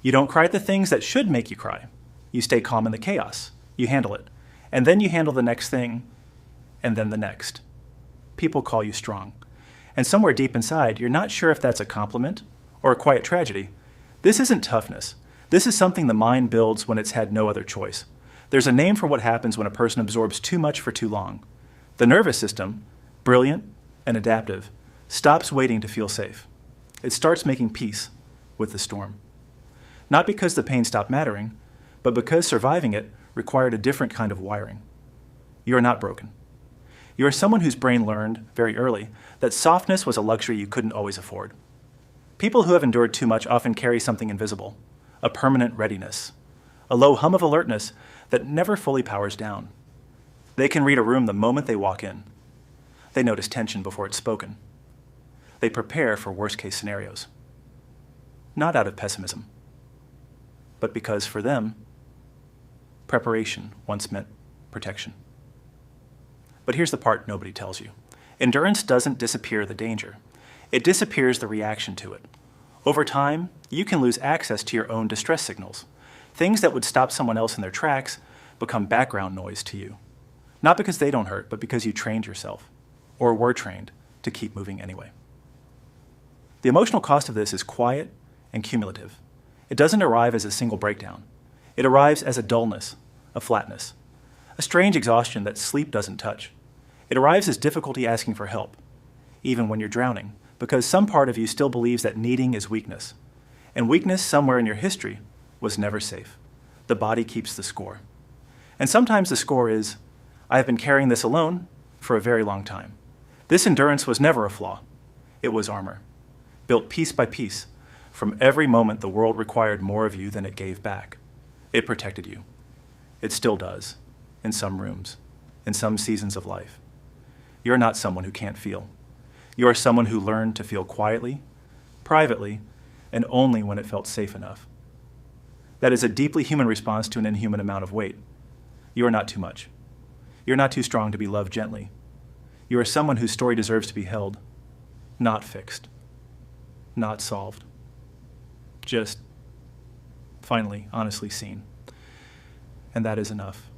You don't cry at the things that should make you cry. You stay calm in the chaos. You handle it. And then you handle the next thing, and then the next. People call you strong. And somewhere deep inside, you're not sure if that's a compliment or a quiet tragedy. This isn't toughness. This is something the mind builds when it's had no other choice. There's a name for what happens when a person absorbs too much for too long. The nervous system, brilliant and adaptive, stops waiting to feel safe. It starts making peace with the storm. Not because the pain stopped mattering, but because surviving it required a different kind of wiring. You are not broken. You are someone whose brain learned, very early, that softness was a luxury you couldn't always afford. People who have endured too much often carry something invisible, a permanent readiness, a low hum of alertness that never fully powers down. They can read a room the moment they walk in. They notice tension before it's spoken. They prepare for worst-case scenarios. Not out of pessimism, but because for them, preparation once meant protection. But here's the part nobody tells you. Endurance doesn't disappear the danger. It disappears the reaction to it. Over time, you can lose access to your own distress signals. Things that would stop someone else in their tracks become background noise to you. Not because they don't hurt, but because you trained yourself, or were trained, to keep moving anyway. The emotional cost of this is quiet and cumulative. It doesn't arrive as a single breakdown. It arrives as a dullness, a flatness, a strange exhaustion that sleep doesn't touch. It arrives as difficulty asking for help, even when you're drowning, because some part of you still believes that needing is weakness. And weakness somewhere in your history was never safe. The body keeps the score. And sometimes the score is, I have been carrying this alone for a very long time. This endurance was never a flaw. It was armor, built piece by piece. From every moment the world required more of you than it gave back. It protected you. It still does, in some rooms, in some seasons of life. You're not someone who can't feel. You are someone who learned to feel quietly, privately, and only when it felt safe enough. That is a deeply human response to an inhuman amount of weight. You are not too much. You're not too strong to be loved gently. You are someone whose story deserves to be held, not fixed, not solved. Just finally, honestly seen. And that is enough.